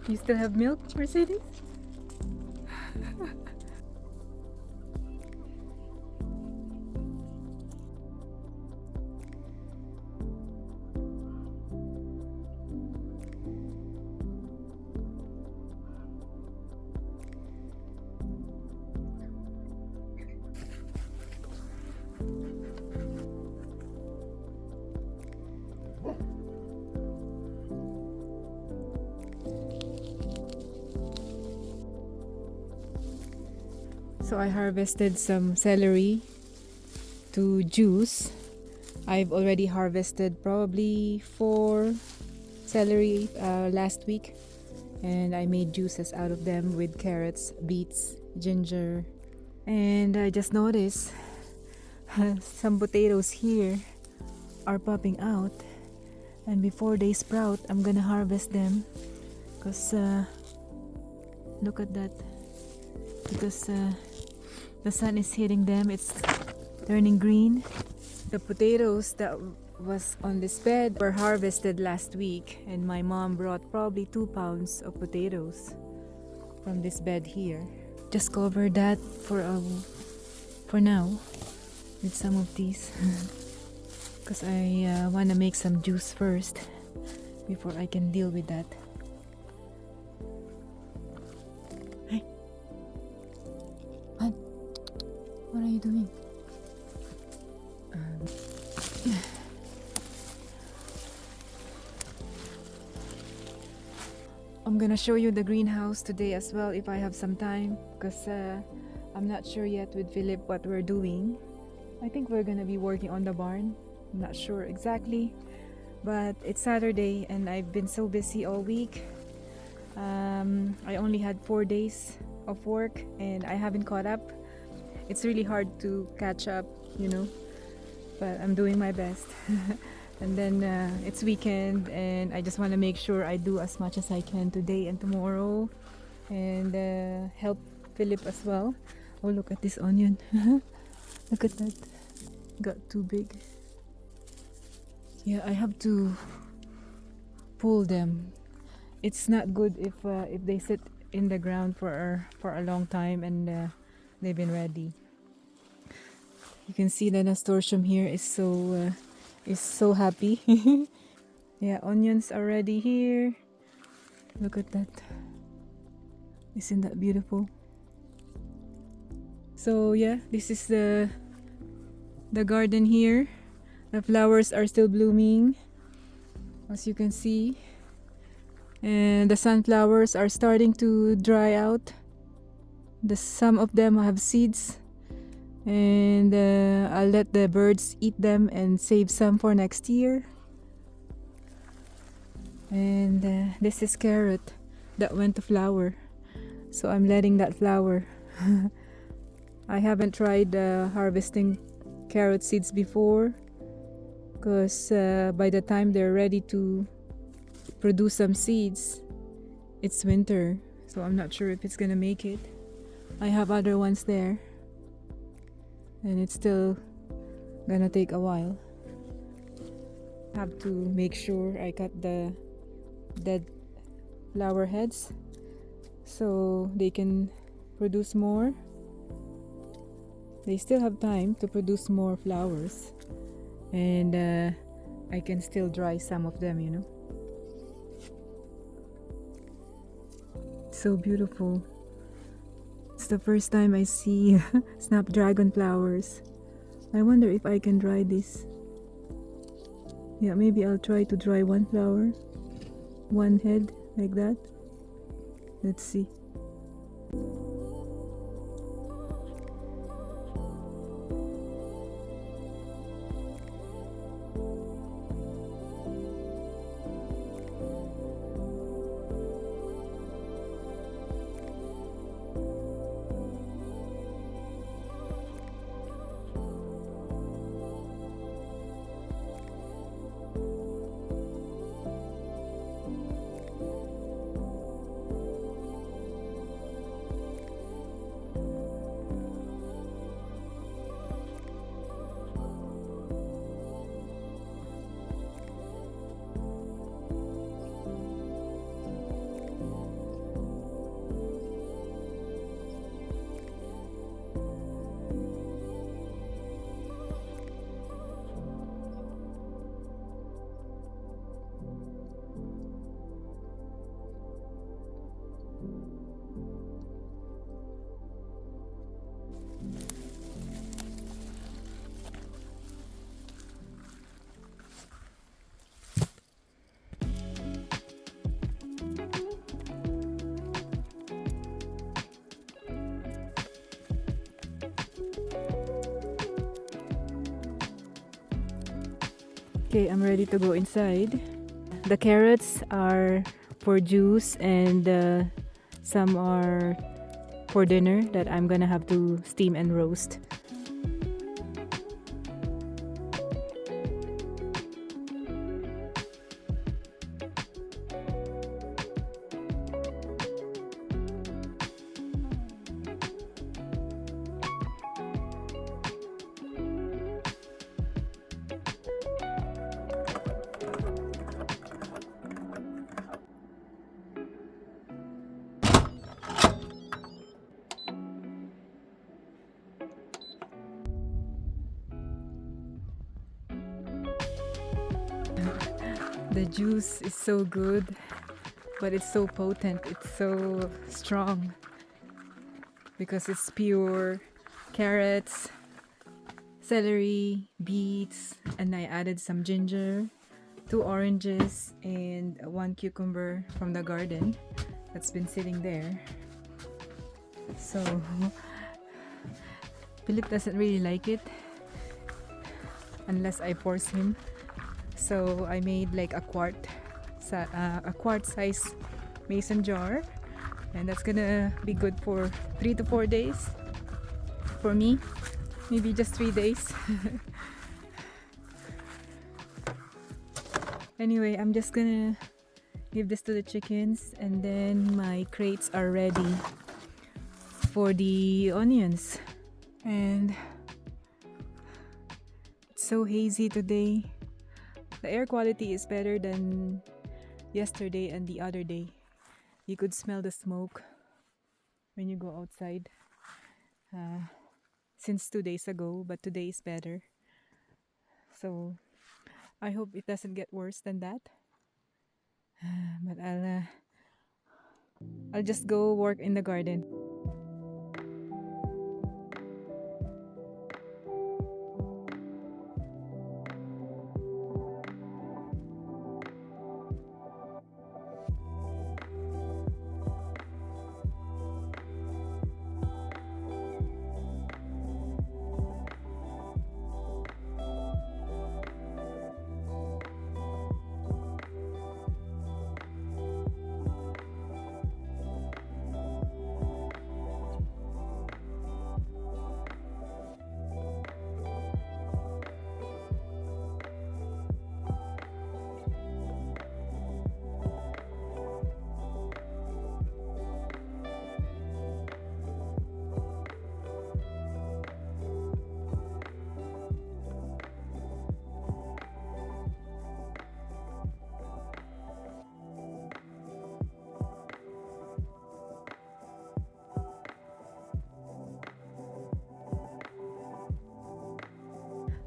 You still have milk, Mercedes? So I harvested some celery to juice. I've already harvested probably 4 celery last week, and I made juices out of them with carrots, beets, ginger. And I just noticed some potatoes here are popping out, and before they sprout I'm gonna harvest them because look at that, because the sun is hitting them, it's turning green. The potatoes that was on this bed were harvested last week, and my mom brought probably 2 pounds of potatoes from this bed here. Just cover that for now with some of these because I want to make some juice first before I can deal with that. Hey, what are you doing? I'm gonna show you the greenhouse today as well if I have some time, because I'm not sure yet with Philip what we're doing. I think we're gonna be working on the barn. I'm not sure exactly, but it's Saturday and I've been so busy all week. I only had 4 days of work and I haven't caught up. It's really hard to catch up, you know, but I'm doing my best. And then it's weekend and I just want to make sure I do as much as I can today and tomorrow, and help Philip as well. Oh, look at this onion. Look at that, got too big. Yeah, I have to pull them. It's not good if they sit in the ground for a long time and they've been ready. You can see the nasturtium here is so happy. Yeah, onions are ready here. Look at that. Isn't that beautiful? So yeah, this is the garden here. The flowers are still blooming, as you can see. And the sunflowers are starting to dry out. Some of them have seeds, and I'll let the birds eat them and save some for next year. And this is carrot that went to flower, so I'm letting that flower. I haven't tried harvesting carrot seeds before, because by the time they're ready to produce some seeds, it's winter, so I'm not sure if it's gonna make it. I have other ones there, and it's still gonna take a while. Have to make sure I cut the dead flower heads so they can produce more. They still have time to produce more flowers, and I can still dry some of them, you know. So beautiful. It's the first time I see snapdragon flowers. I wonder if I can dry this. Yeah, maybe I'll try to dry one flower, one head like that. Let's see. Okay, I'm ready to go inside. The carrots are for juice and some are for dinner that I'm gonna have to steam and roast. The juice is so good, but it's so potent, it's so strong because it's pure carrots, celery, beets, and I added some ginger, 2 oranges, and 1 cucumber from the garden that's been sitting there. So Philip doesn't really like it unless I force him. So I made like a quart size mason jar, and that's gonna be good for 3 to 4 days. For me, maybe just 3 days. Anyway, I'm just gonna give this to the chickens, and then my crates are ready for the onions. And it's so hazy today. The air quality is better than yesterday and the other day. You could smell the smoke when you go outside since 2 days ago, but today is better. So I hope it doesn't get worse than that. But I'll just go work in the garden.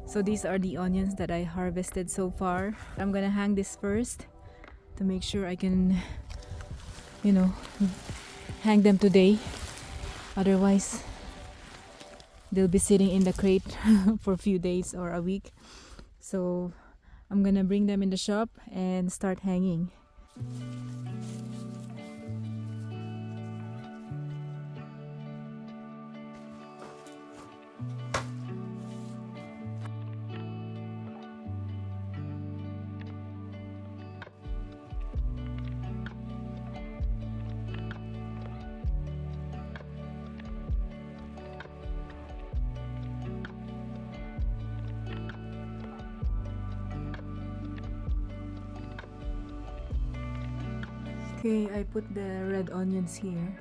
So these are the onions that I harvested so far. I'm gonna hang this first to make sure I can, hang them today. Otherwise, they'll be sitting in the crate for a few days or a week. So I'm gonna bring them in the shop and start hanging. Okay, I put the red onions here,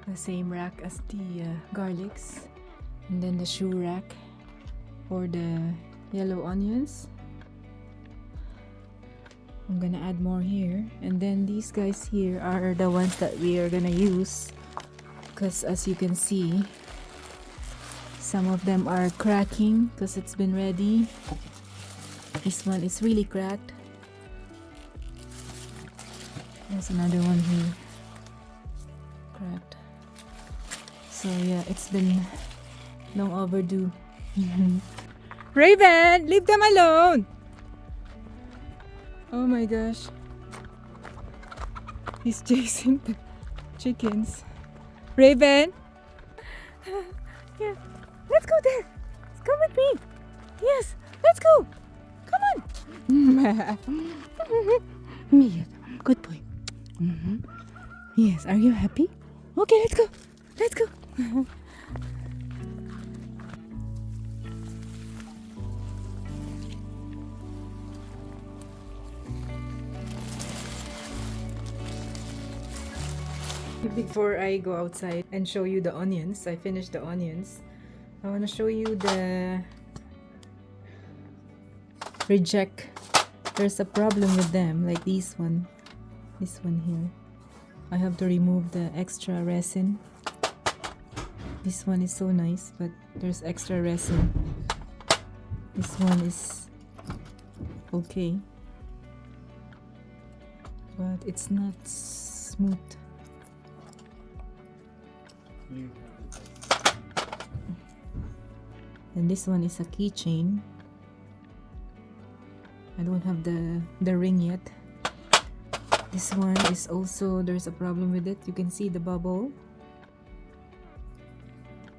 the same rack as the garlics, and then the shoe rack for the yellow onions. I'm gonna add more here, and then these guys here are the ones that we are gonna use, because as you can see, some of them are cracking because it's been ready. This one is really cracked. There's another one here, cracked. So yeah, it's been long overdue. Raven, leave them alone! Oh my gosh, he's chasing the chickens. Raven, yeah, let's go there. Come with me. Yes, let's go. Come on. Yes, good boy. Yes, are you happy? Okay, let's go. Let's go. Before I go outside and show you the onions, I finished the onions. I want to show you the reject. There's a problem with them, like this one here. I have to remove the extra resin. This one is so nice, but there's extra resin. This one is okay, but it's not smooth. And this one is a keychain. I don't have the ring yet. This one is also, there's a problem with it. You can see the bubble.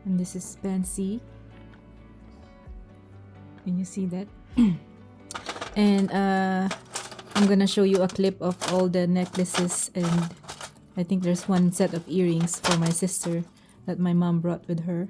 And this is fancy. Can you see that? And I'm gonna show you a clip of all the necklaces, and I think there's one set of earrings for my sister that my mom brought with her.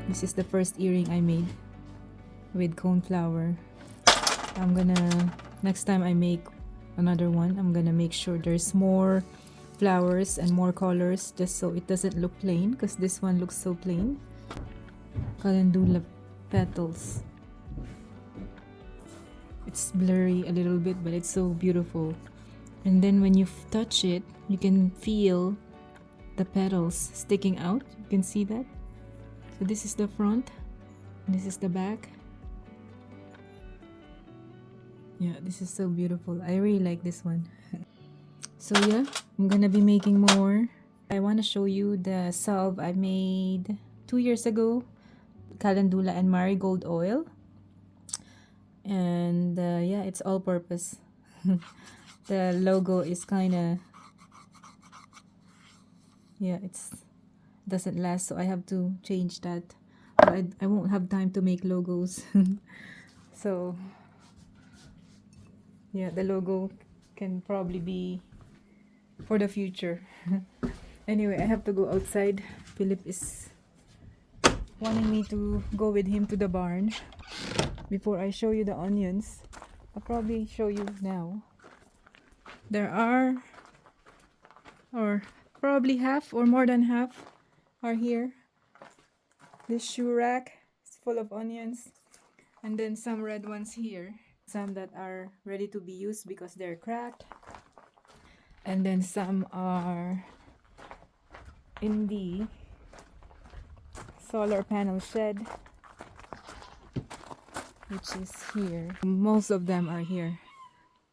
This is the first earring I made with cone flower. I'm gonna, next time I make another one, I'm gonna make sure there's more flowers and more colors, just so it doesn't look plain, because this one looks so plain. Calendula petals. It's blurry a little bit, but it's so beautiful. And then when you touch it, you can feel the petals sticking out. You can see that. So this is the front, this is the back. Yeah, this is so beautiful. I really like this one. So yeah, I'm gonna be making more. I want to show you the salve I made 2 years ago. Calendula and marigold oil. And yeah, it's all purpose. The logo is kind of, yeah, it's doesn't last, so I have to change that. But I won't have time to make logos. So yeah, the logo can probably be for the future. Anyway, I have to go outside. Philip is wanting me to go with him to the barn. Before I show you the onions, I'll probably show you now. There are, or probably half or more than half are here. This shoe rack is full of onions, and then some red ones here. Some that are ready to be used because they're cracked, and then some are in the solar panel shed, which is here. Most of them are here.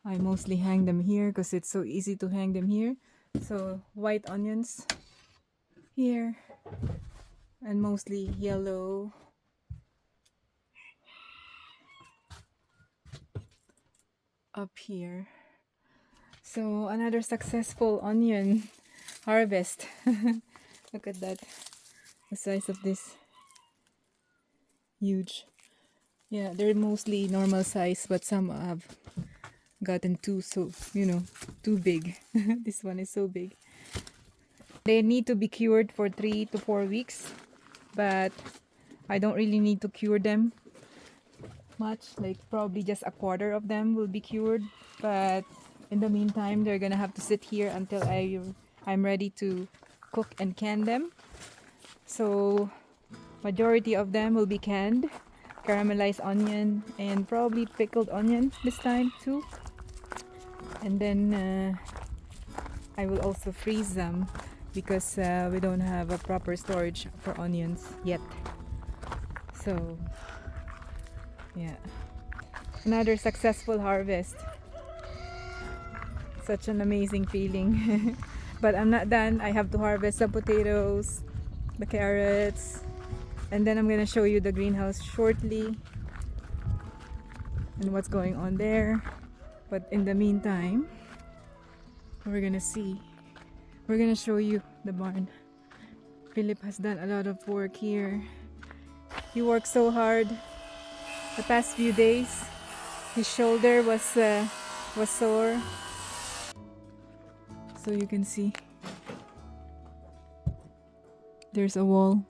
I mostly hang them here because it's so easy to hang them here. So white onions here, and mostly yellow. Up here. So another successful onion harvest. Look at that, the size of this. Huge. Yeah, they're mostly normal size, but some have gotten too big. This one is so big. They need to be cured for 3 to 4 weeks, but I don't really need to cure them much. Like probably just a quarter of them will be cured, but in the meantime they're gonna have to sit here until I'm ready to cook and can them. So majority of them will be canned, caramelized onion, and probably pickled onion this time too. And then I will also freeze them because we don't have a proper storage for onions yet. So yeah, another successful harvest. Such an amazing feeling. But I'm not done. I have to harvest the potatoes, the carrots, and then I'm gonna show you the greenhouse shortly and what's going on there. But in the meantime, we're gonna show you the barn. Philip has done a lot of work here. He worked so hard the past few days. His shoulder was sore, so you can see there's a wall.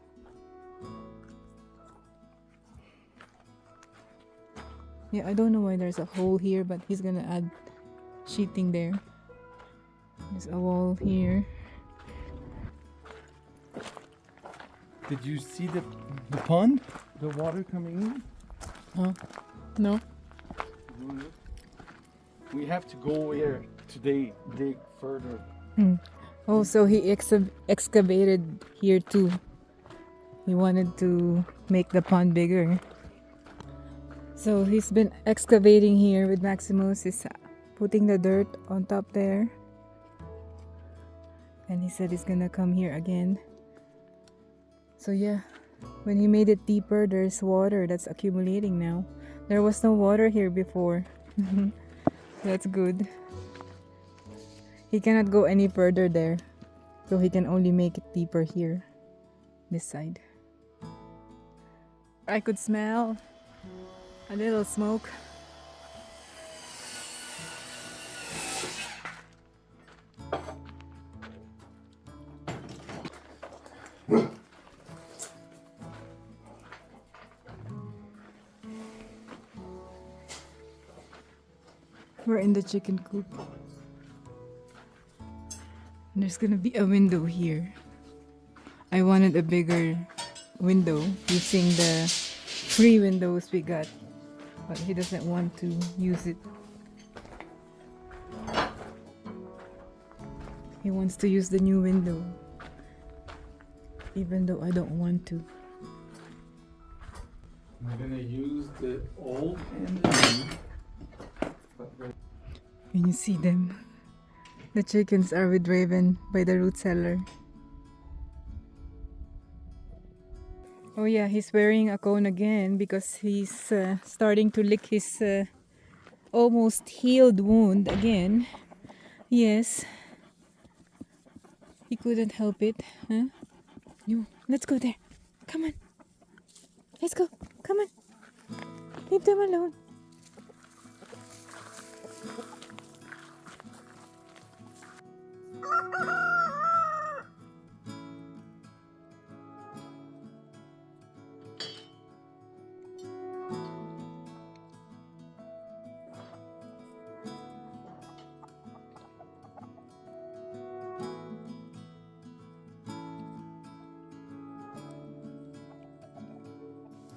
Yeah, I don't know why there's a hole here, but he's gonna add sheeting there. There's a wall here. Did you see the pond? The water coming in? Oh, no. We have to go here today, dig further. Oh, so he excavated here too. He wanted to make the pond bigger. So he's been excavating here with Maximus. He's putting the dirt on top there. And he said he's gonna come here again. So yeah, when he made it deeper, there's water that's accumulating now. There was no water here before. That's good. He cannot go any further there. So he can only make it deeper here. This side. I could smell a little smoke. We're in the chicken coop. There's gonna be a window here. I wanted a bigger window using the free windows we got, but he doesn't want to use it. He wants to use the new window, even though I don't want to. I'm gonna use the old and the new. Can you see them? The chickens are with Raven by the root cellar. Oh yeah, he's wearing a cone again because he's starting to lick his almost healed wound again. Yes. He couldn't help it. Huh? No, let's go there. Come on. Let's go. Come on. Leave them alone.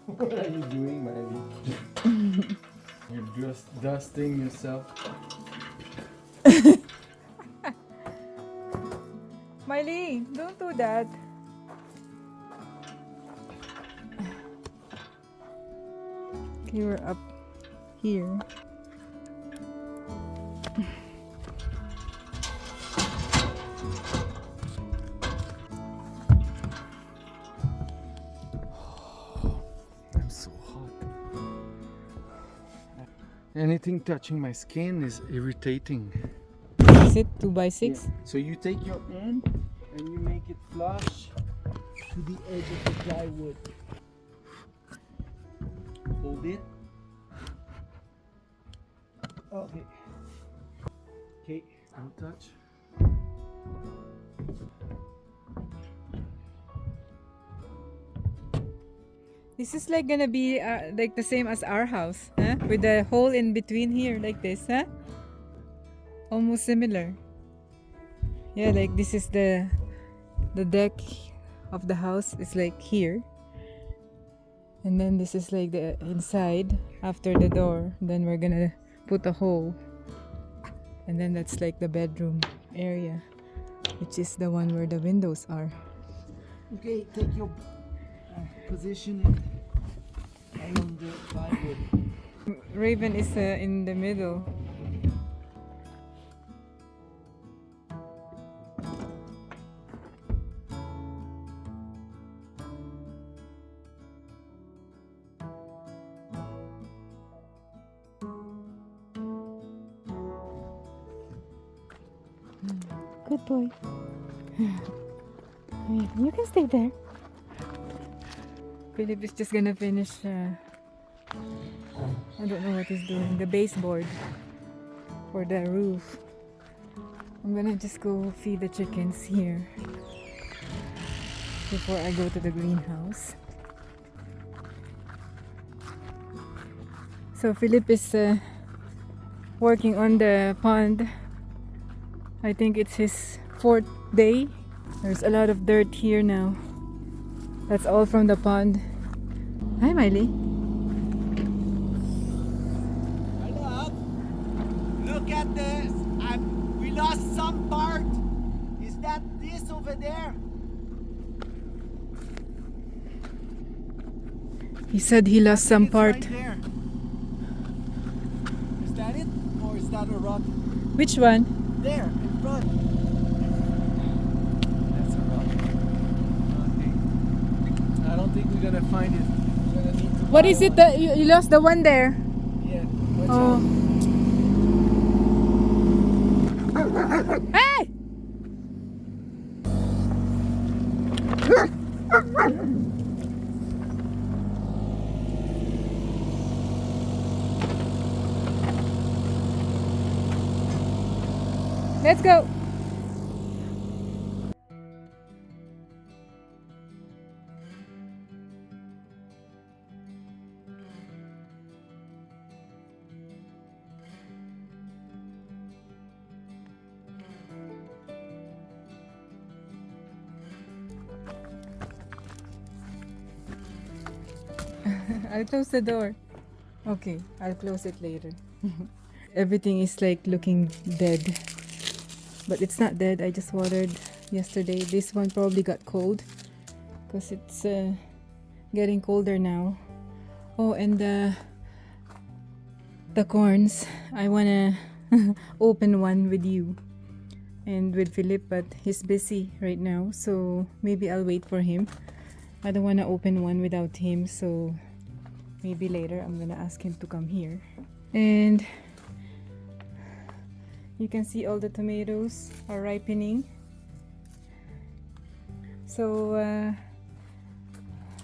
What are you doing, Miley? You're just dusting yourself. Miley, don't do that. Okay, we're up here. I'm so hot. Anything touching my skin is irritating. Is it 2x6? Yeah. So you take your end and you make it flush to the edge of the plywood. Hold it. Okay. Okay, don't touch. This is like gonna be like the same as our house, huh? With the hole in between here, like this, huh? Almost similar. Yeah, like this is the deck of the house. It's like here, and then this is like the inside after the door. Then we're gonna put a hole, and then that's like the bedroom area, which is the one where the windows are. Okay, take your position along the plywood. Raven is in the middle. Good boy. You can stay there. Philip is just gonna finish, I don't know what he's doing, the baseboard for the roof. I'm gonna just go feed the chickens here before I go to the greenhouse. So Philip is working on the pond. I think it's his 4th day. There's a lot of dirt here now. That's all from the pond. Hi, Miley. Look, look at this. We lost some part. Is that this over there? He said he lost some It's part. right there. Is that it? Or is that a rock? Which one? There, in front. That's a rock. Okay. I don't think we're gonna find it. We're gonna need to What buy is it one. that you lost the one there? Yeah. Watch Oh. out. Hey! Let's go. I'll close the door. Okay, I'll close it later. Everything is like looking dead. But it's not dead. I just watered yesterday. This one probably got cold because it's getting colder now. Oh, and the corns. I wanna open one with you and with Philip, but he's busy right now, so maybe I'll wait for him. I don't wanna open one without him, so maybe later I'm gonna ask him to come here. And you can see all the tomatoes are ripening. So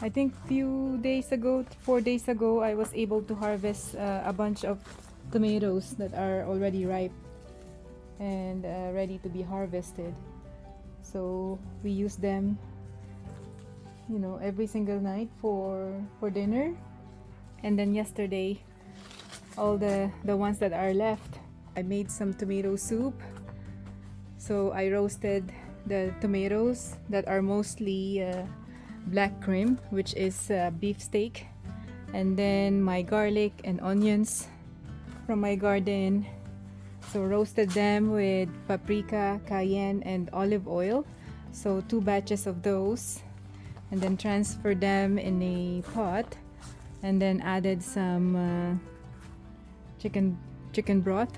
I think few days ago, 4 days ago, I was able to harvest a bunch of tomatoes that are already ripe and ready to be harvested. So we use them, you know, every single night for dinner. And then yesterday, all the ones that are left, I made some tomato soup. So I roasted the tomatoes that are mostly black cream, which is beef steak, and then my garlic and onions from my garden. So roasted them with paprika, cayenne, and olive oil. So 2 batches of those, and then transferred them in a pot, and then added some chicken broth.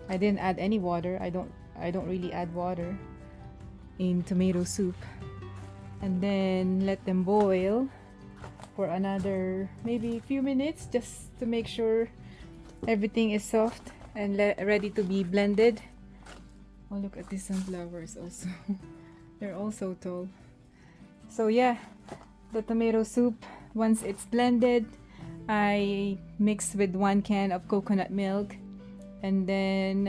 I didn't add any water. I don't really add water in tomato soup. And then let them boil for another maybe a few minutes, just to make sure everything is soft and ready to be blended. Oh, look at these sunflowers also. They're all so tall. So yeah, the tomato soup, once it's blended, I mix with 1 can of coconut milk, and then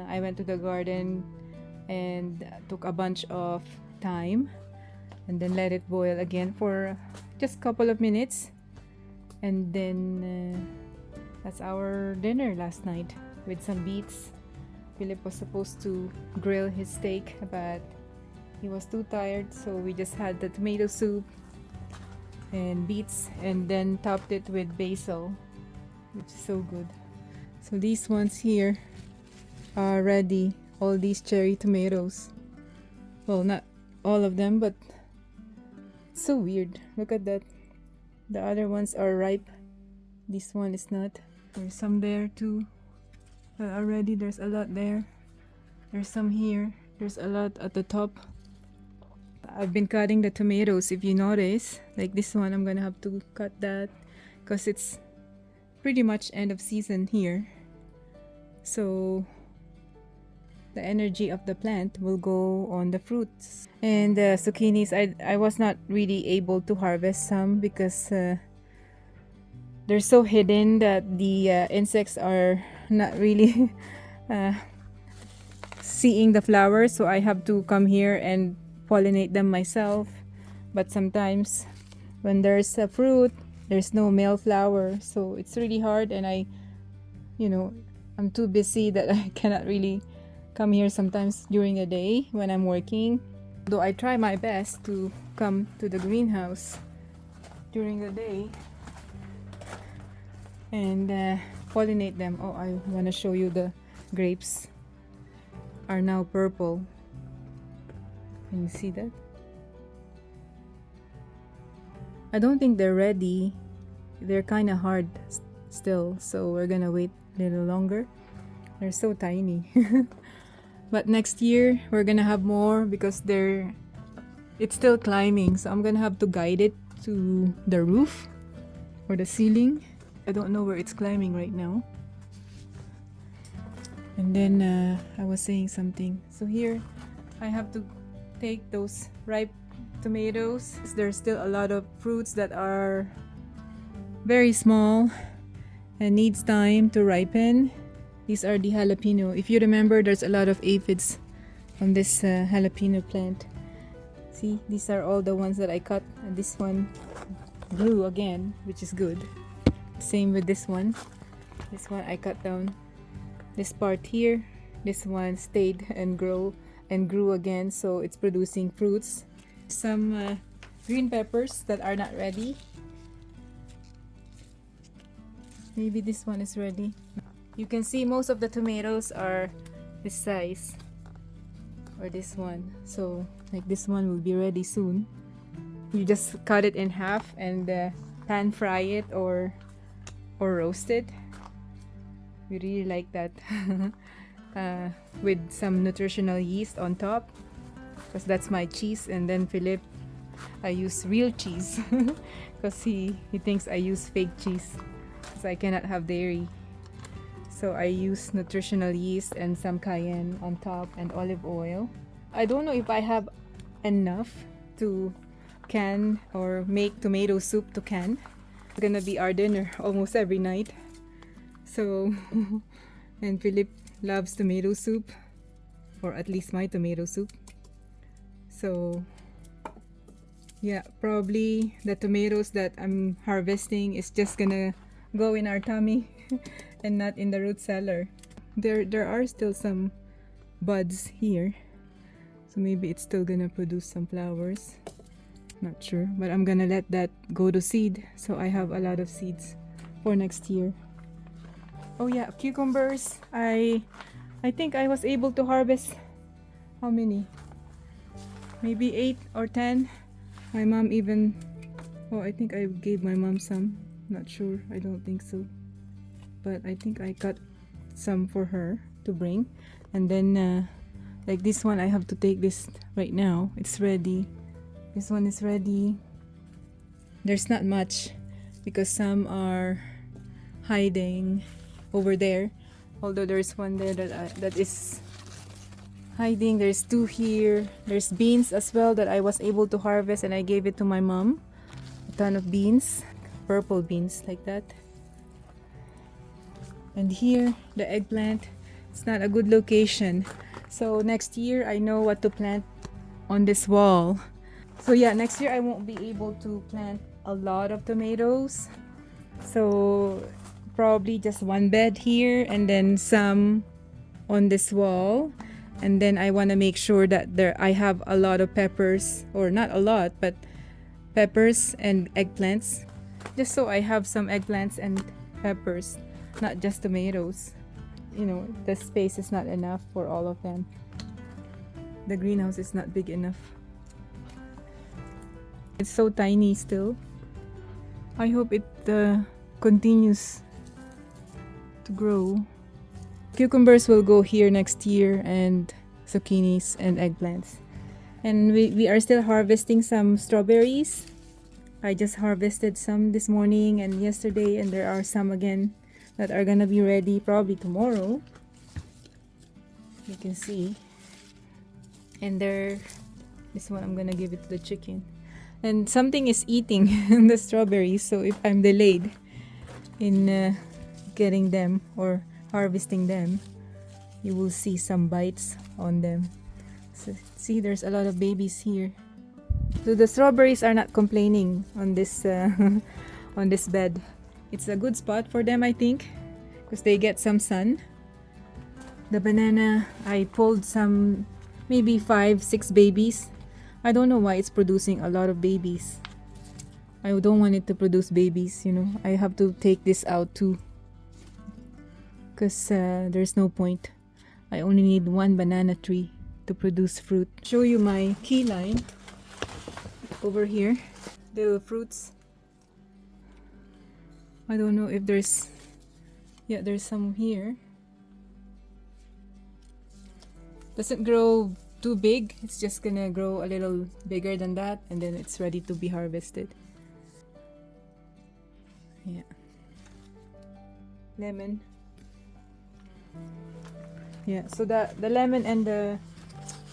I went to the garden and took a bunch of thyme, and then let it boil again for just a couple of minutes. And then that's our dinner last night with some beets. Philip was supposed to grill his steak, but he was too tired, so we just had the tomato soup and beets, and then topped it with basil, which is so good. So these ones here are ready, all these cherry tomatoes. Well, not all of them, but it's so weird. Look at that. The other ones are ripe. This one is not. There's some there too. But already there's a lot there. There's some here. There's a lot at the top. I've been cutting the tomatoes, if you notice. Like this one, I'm gonna have to cut that because it's pretty much end of season here. So the energy of the plant will go on the fruits. And the zucchinis, I was not really able to harvest some because they're so hidden that the insects are not really seeing the flowers, so I have to come here and pollinate them myself. But sometimes when there's a fruit, there's no male flower, so it's really hard, and I'm too busy that I cannot really come here sometimes during the day when I'm working. Though I try my best to come to the greenhouse during the day and pollinate them. Oh, I want to show you the grapes are now purple. Can you see that? I don't think they're ready. They're kind of hard still, so we're gonna wait a little longer. They're so tiny. But next year we're gonna have more because it's still climbing, so I'm gonna have to guide it to the roof or the ceiling. I don't know where it's climbing right now. And then I was saying something. So here I have to take those ripe tomatoes. There's still a lot of fruits that are very small and needs time to ripen. These are the jalapeno. If you remember, there's a lot of aphids on this jalapeno plant. See, these are all the ones that I cut, and this one grew again, which is good. Same with this one. This one I cut down this part here. This one stayed and grew again, so it's producing fruits. Some green peppers that are not ready. Maybe this one is ready. You can see most of the tomatoes are this size, or this one. So like this one will be ready soon. You just cut it in half and pan fry it or roast it. We really like that. With some nutritional yeast on top, because that's my cheese. And then Philip, I use real cheese because he thinks I use fake cheese because I cannot have dairy. So I use nutritional yeast and some cayenne on top and olive oil. I don't know if I have enough to can or make tomato soup to can. It's gonna be our dinner almost every night. So and Philip loves tomato soup, or at least my tomato soup. So yeah, probably the tomatoes that I'm harvesting is just gonna go in our tummy and not in the root cellar. There are still some buds here, so maybe it's still gonna produce some flowers. Not sure, but I'm gonna let that go to seed, so I have a lot of seeds for next year. Oh yeah, cucumbers. I think I was able to harvest how many? Maybe 8 or 10. My mom even, I think I gave my mom some. Not sure, I don't think so. But I think I got some for her to bring. And then like this one, I have to take this right now. It's ready. This one is ready. There's not much because some are hiding over there. Although there's one there that is hiding. There's 2 here. There's beans as well that I was able to harvest, and I gave it to my mom. A ton of beans, purple beans like that. And here the eggplant. It's not a good location, so next year I know what to plant on this wall. So yeah, next year I won't be able to plant a lot of tomatoes, so probably just one bed here and then some on this wall. And then I want to make sure that I have a lot of peppers, or not a lot, but peppers and eggplants, just so I have some eggplants and peppers, not just tomatoes. The space is not enough for all of them. The greenhouse is not big enough. It's so tiny still. I hope it continues to grow. Cucumbers will go here next year, and zucchinis and eggplants. And we are still harvesting some strawberries. I just harvested some this morning and yesterday, and there are some again that are gonna be ready probably tomorrow. You can see. And there, this one I'm gonna give it to the chicken. And something is eating the strawberries, so if I'm delayed in getting them or harvesting them, you will see some bites on them. So, see, there's a lot of babies here. So the strawberries are not complaining on this on this bed. It's a good spot for them, I think, because they get some sun. The banana, I pulled some, maybe 5-6 babies. I don't know why it's producing a lot of babies. I don't want it to produce babies, you know. I have to take this out too, because there's no point. I only need one banana tree to produce fruit. Show you my key lime over here. Little fruits. I don't know if there's, yeah, there's some here. Doesn't grow too big. It's just gonna grow a little bigger than that, and then it's ready to be harvested. Yeah. Lemon. Yeah, so the lemon and the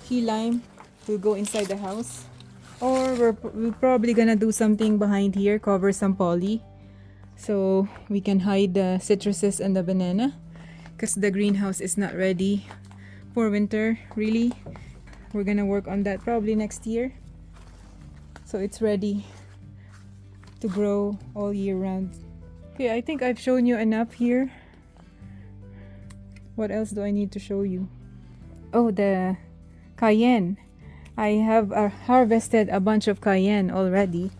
key lime will go inside the house. Or we're probably gonna do something behind here, cover some poly, so we can hide the citruses and the banana, because the greenhouse is not ready for winter, really. We're gonna work on that probably next year, so it's ready to grow all year round. Okay, I think I've shown you enough here. What else do I need to show you? Oh, the cayenne. I have harvested a bunch of cayenne already.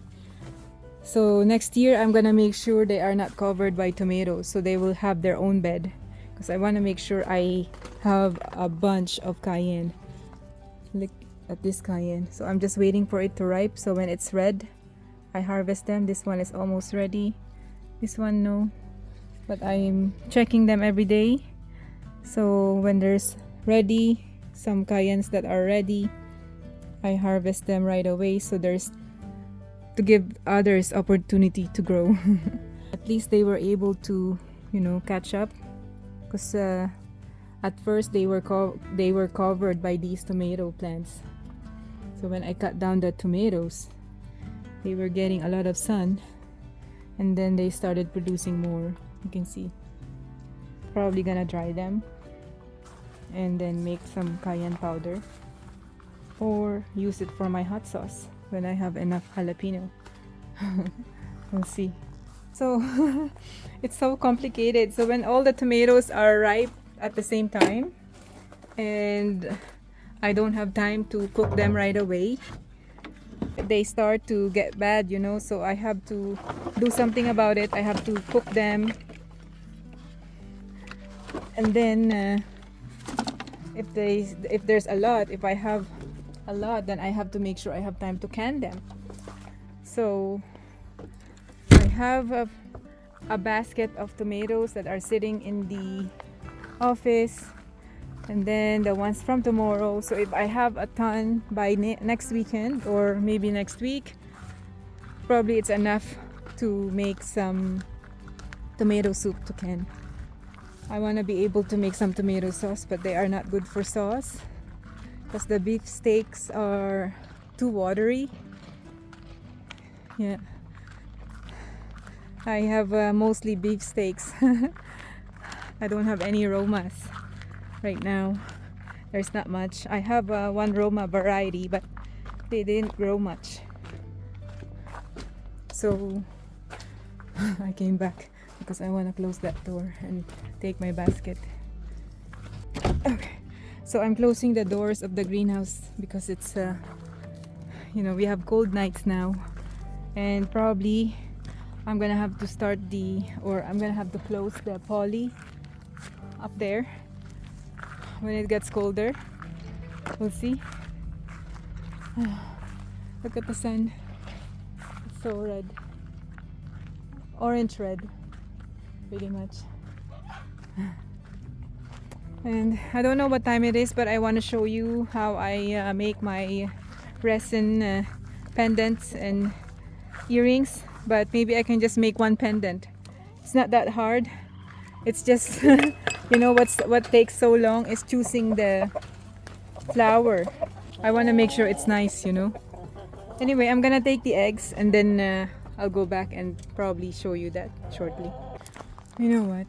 So next year I'm gonna make sure they are not covered by tomatoes, so they will have their own bed, because I want to make sure I have a bunch of cayenne. Look at this cayenne. So I'm just waiting for it to ripe, so when it's red I harvest them. This one is almost ready. This one no, but I'm checking them every day. So when there's ready, some cayennes that are ready, I harvest them right away, so there's to give others opportunity to grow. At least they were able to, you know, catch up, because at first they were covered by these tomato plants. So when I cut down the tomatoes, they were getting a lot of sun, and then they started producing more. You can see. Probably gonna dry them and then make some cayenne powder, or use it for my hot sauce when I have enough jalapeno. We'll see. So it's so complicated. So when all the tomatoes are ripe at the same time, and I don't have time to cook them right away, they start to get bad, you know, so I have to do something about it. I have to cook them, and then if there's a lot, if I have a lot, then I have to make sure I have time to can them. So I have a basket of tomatoes that are sitting in the office, and then the ones from tomorrow. So if I have a ton by next weekend, or maybe next week, probably it's enough to make some tomato soup to can. I want to be able to make some tomato sauce, but they are not good for sauce because the beef steaks are too watery. Yeah, I have mostly beef steaks. I don't have any Romas right now. There's not much. I have one Roma variety, but they didn't grow much, so I came back because I want to close that door and take my basket. Okay, so I'm closing the doors of the greenhouse because it's you know, we have cold nights now, and probably I'm gonna have to I'm gonna have to close the poly up there when it gets colder. We'll see. Look at the sun. It's so red, orange red, pretty much. And I don't know what time it is, but I want to show you how I make my resin pendants and earrings. But maybe I can just make one pendant. It's not that hard. It's just You know what takes so long is choosing the flour. I want to make sure it's nice, you know. Anyway, I'm gonna take the eggs and then I'll go back and probably show you that shortly. You know what?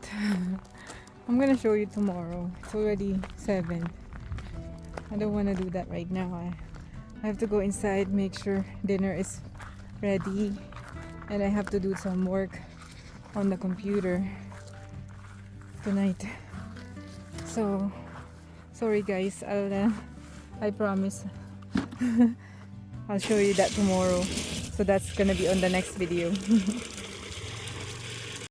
I'm gonna show you tomorrow. It's already 7. I don't want to do that right now. I have to go inside, make sure dinner is ready, and I have to do some work on the computer tonight. So sorry guys, I promise I'll show you that tomorrow. So that's gonna be on the next video.